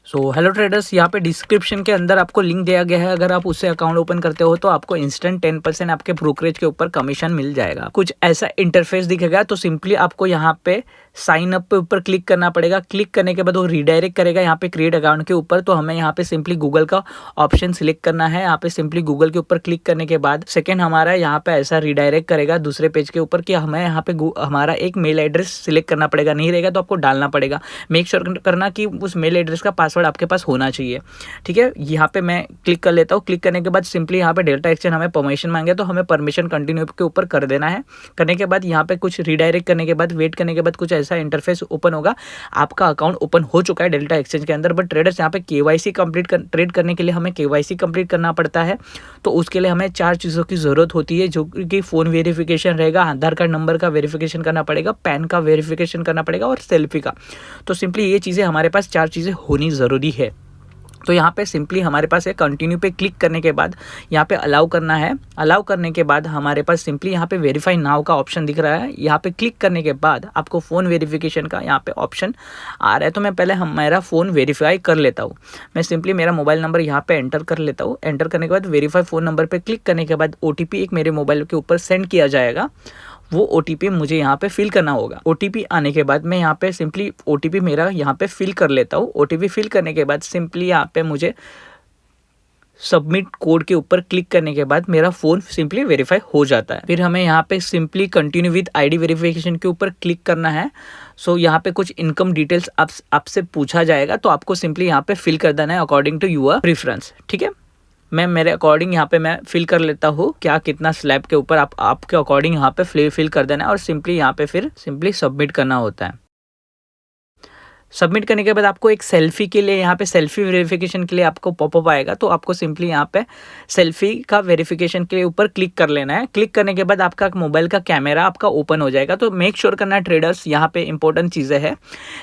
So hello traders, यहाँ पे description के अंदर आपको लिंक दिया गया है। अगर आप उससे अकाउंट ओपन करते हो तो आपको इंस्टेंट 10% आपके ब्रोकरेज के ऊपर कमीशन मिल जाएगा। कुछ ऐसा इंटरफेस दिखेगा, तो सिंपली आपको यहाँ पे साइन अप पे ऊपर क्लिक करना पड़ेगा। क्लिक करने के बाद वो रिडायरेक्ट करेगा यहाँ पे क्रिएट अकाउंट के ऊपर। तो हमें यहाँ पे सिंपली गूगल का ऑप्शन सिलेक्ट करना है। यहाँ पे सिंपली गूगल के ऊपर क्लिक करने के बाद सेकेंड हमारा यहाँ पे ऐसा रिडायरेक्ट करेगा दूसरे पेज के ऊपर कि हमें यहाँ पे हमारा एक मेल एड्रेस सिलेक्ट करना पड़ेगा। नहीं रहेगा तो आपको डालना पड़ेगा। मेक श्योर करना कि उस मेल एड्रेस का पासवर्ड आपके पास होना चाहिए। ठीक है, यहाँ पे मैं क्लिक कर लेता हूँ। क्लिक करने के बाद सिंपली यहाँ पे डेल्टा एक्सचेंज हमें परमिशन मांगे, तो हमें परमिशन कंटिन्यू के ऊपर कर देना है। करने के बाद यहाँ पे कुछ रिडायरेक्ट करने के बाद वेट करने के बाद कुछ ऐसा इंटरफेस ओपन होगा। आपका अकाउंट ओपन हो चुका है डेल्टा एक्सचेंज के अंदर। बट ट्रेडर्स यहाँ पे केवाईसी ट्रेड करने के लिए हमें केवाईसी कंप्लीट करना पड़ता है। तो उसके लिए हमें 4 चीज़ों की ज़रूरत होती है, जो कि फ़ोन वेरिफिकेशन रहेगा, आधार कार्ड नंबर का वेरिफिकेशन करना पड़ेगा, पैन का वेरिफिकेशन करना पड़ेगा और सेल्फी का। तो सिंपली ये चीज़ें हमारे पास 4 चीज़ें होनी ज़रूरी है। तो यहाँ पे सिंपली हमारे पास है कंटिन्यू पे क्लिक करने के बाद यहाँ पे अलाउ करना है। अलाउ करने के बाद हमारे पास सिंपली यहाँ पे वेरीफाई नाउ का ऑप्शन दिख रहा है। यहाँ पे क्लिक करने के बाद आपको फ़ोन वेरिफिकेशन का यहाँ पे ऑप्शन आ रहा है। तो मैं पहले मेरा फ़ोन वेरीफाई कर लेता हूँ। मैं सिंपली मेरा मोबाइल नंबर यहाँ पे एंटर कर लेता हूँ। एंटर करने के बाद वेरीफाई फ़ोन नंबर पर क्लिक करने के बाद OTP एक मेरे मोबाइल के ऊपर सेंड किया जाएगा। वो OTP मुझे यहाँ पे फिल करना होगा। OTP आने के बाद मैं यहाँ पे सिंपली OTP मेरा यहाँ पे फिल कर लेता हूँ। OTP फिल करने के बाद सिंपली यहाँ पे मुझे सबमिट कोड के ऊपर क्लिक करने के बाद मेरा फ़ोन सिंपली वेरीफाई हो जाता है। फिर हमें यहाँ पे simply continue with ID verification के ऊपर क्लिक करना है। सो यहाँ पे कुछ इनकम डिटेल्स आपसे पूछा जाएगा, तो आपको सिंपली यहाँ पे फिल कर देना है अकॉर्डिंग टू यूर प्रेफरेंस। ठीक है, मैं मेरे अकॉर्डिंग यहाँ पे मैं फिल कर लेता हूँ क्या कितना स्लैब के ऊपर आपके अकॉर्डिंग यहाँ पे फिल कर देना है और सिंपली यहाँ पे फिर सिंपली सबमिट करना होता है। सबमिट करने के बाद आपको एक सेल्फी के लिए यहाँ पे सेल्फी वेरिफिकेशन के लिए आपको पॉपअप आएगा। तो आपको सिंपली यहाँ पे सेल्फी का वेरिफिकेशन के ऊपर क्लिक कर लेना है। क्लिक करने के बाद आपका मोबाइल का कैमरा आपका ओपन हो जाएगा। तो मेक श्योर करना ट्रेडर्स, यहाँ पे इंपॉर्टेंट चीज़ें है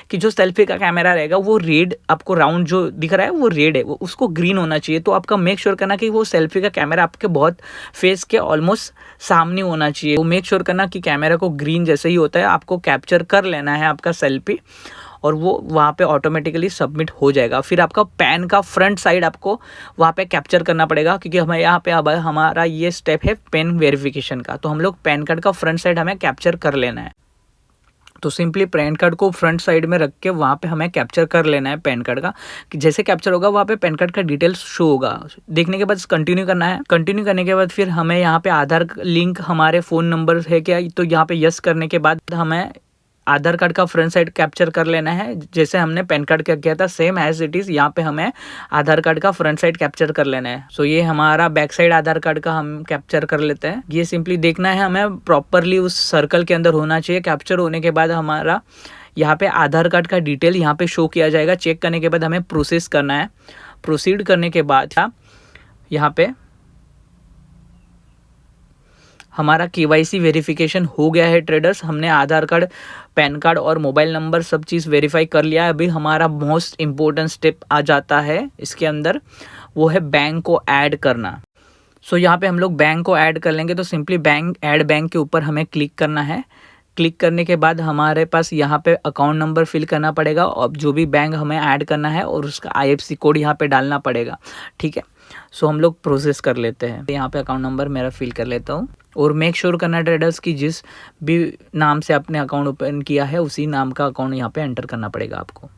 कि जो सेल्फी का कैमरा रहेगा वो रेड, आपको राउंड जो दिख रहा है वो रेड है, वो उसको ग्रीन होना चाहिए। तो आपका मेक श्योर करना कि वो सेल्फी का कैमरा आपके बहुत फेस के ऑलमोस्ट सामने होना चाहिए। वो मेक श्योर करना कि कैमरा को ग्रीन जैसे ही होता है आपको कैप्चर कर लेना है आपका सेल्फी, और वो वहाँ पे ऑटोमेटिकली सबमिट हो जाएगा। फिर आपका पैन का फ्रंट साइड आपको वहाँ पे कैप्चर करना पड़ेगा, क्योंकि हमें यहाँ पे अब हमारा ये स्टेप है पैन वेरिफिकेशन का। तो हम लोग पैन कार्ड का फ्रंट साइड हमें कैप्चर कर लेना है। तो सिंपली पैन कार्ड को फ्रंट साइड में रख के वहाँ पे हमें कैप्चर कर लेना है पैन कार्ड का। कि जैसे कैप्चर होगा वहाँ पे पैन कार्ड का डिटेल्स शो होगा। देखने के बाद कंटिन्यू करना है। कंटिन्यू करने के बाद फिर हमें यहाँ पे आधार लिंक हमारे फ़ोन नंबर है क्या, तो यहाँ पे यस करने के बाद हमें आधार कार्ड का फ्रंट साइड कैप्चर कर लेना है। जैसे हमने पैन कार्ड का किया था सेम एज इट इज़ यहाँ पे हमें आधार कार्ड का फ्रंट साइड कैप्चर कर लेना है। सो ये हमारा बैक साइड आधार कार्ड का हम कैप्चर कर लेते हैं। ये सिंपली देखना है हमें प्रॉपरली उस सर्कल के अंदर होना चाहिए। कैप्चर होने के बाद हमारा यहाँ पे आधार कार्ड का डिटेल यहाँ पे शो किया जाएगा। चेक करने के बाद हमें प्रोसेस करना है। प्रोसीड करने के बाद यहाँ पे हमारा KYC वेरिफिकेशन हो गया है ट्रेडर्स। हमने आधार कार्ड, पैन कार्ड और मोबाइल नंबर सब चीज़ वेरीफाई कर लिया है। अभी हमारा मोस्ट इम्पोर्टेंट स्टेप आ जाता है इसके अंदर, वो है बैंक को ऐड करना। सो यहाँ पे हम लोग बैंक को ऐड कर लेंगे। तो सिंपली ऐड बैंक के ऊपर हमें क्लिक करना है। क्लिक करने के बाद हमारे पास यहाँ पे अकाउंट नंबर फिल करना पड़ेगा और जो भी बैंक हमें ऐड करना है और उसका IFSC कोड यहाँ पे डालना पड़ेगा। ठीक है, सो हम लोग प्रोसेस कर लेते हैं। यहाँ पे अकाउंट नंबर मेरा फिल कर लेता हूँ और मेक श्योर करना ट्रेडर्स कि जिस भी नाम से आपने अकाउंट ओपन किया है उसी नाम का अकाउंट यहाँ पे एंटर करना पड़ेगा आपको।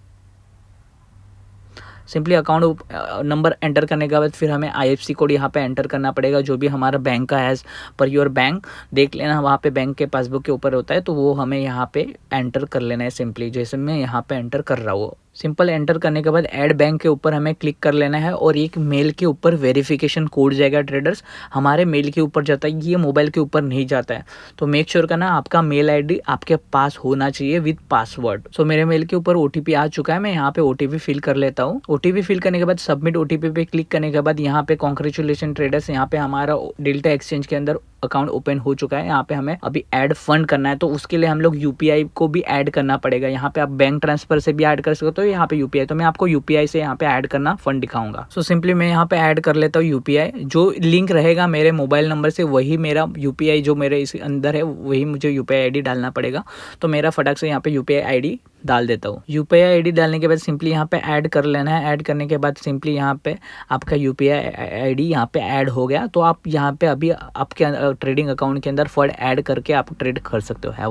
सिंपली अकाउंट नंबर एंटर करने के बाद फिर हमें IFSC कोड यहाँ पे एंटर करना पड़ेगा, जो भी हमारा बैंक का एज पर योर बैंक देख लेना वहाँ पे बैंक के पासबुक के ऊपर होता है। तो वो हमें यहाँ पे एंटर कर लेना है सिंपली, जैसे मैं यहाँ पे एंटर कर रहा हूँ। सिंपल एंटर करने के बाद ऐड बैंक के ऊपर हमें क्लिक कर लेना है और एक मेल के ऊपर वेरिफिकेशन कोड जाएगा ट्रेडर्स। हमारे मेल के ऊपर जाता है, ये मोबाइल के ऊपर नहीं जाता है। तो मेक श्योर करना आपका मेल ID आपके पास होना चाहिए विद पासवर्ड। सो मेरे मेल के ऊपर OTP आ चुका है। मैं यहाँ पे OTP फिल कर लेता हूँ। OTP फिल करने के बाद सबमिट OTP पे क्लिक करने के बाद यहाँ पे कॉन्ग्रेचुलेशन ट्रेडर्स, यहाँ पे हमारा डेल्टा एक्सचेंज के अंदर अकाउंट ओपन हो चुका है। यहाँ पे हमें अभी ऐड फंड करना है, तो उसके लिए हम लोग यूपीआई को भी ऐड करना पड़ेगा। यहाँ पे आप बैंक ट्रांसफर से भी ऐड कर सकते हो, यहाँ पे यूपीआई, तो मैं आपको यूपीआई से यहाँ पे ऐड करना फंड दिखाऊंगा। सो सिंपली मैं यहाँ पे ऐड कर लेता हूँ यूपीआई। जो लिंक रहेगा मेरे मोबाइल नंबर से वही मेरा यूपीआई जो मेरे इस अंदर है वही मुझे यूपीआई आईडी डालना पड़ेगा। तो मेरा फटाक से यहाँ पे यूपीआई आईडी डाल देता हूँ। यूपीआई आईडी डालने के बाद सिंपली यहाँ पे ऐड कर लेना है। ऐड करने के बाद सिंपली यहाँ पे आपका यूपीआई आईडी यहाँ पे ऐड हो गया। तो आप यहाँ पे अभी आपके ट्रेडिंग अकाउंट के अंदर फंड ऐड करके आप ट्रेड कर सकते हो।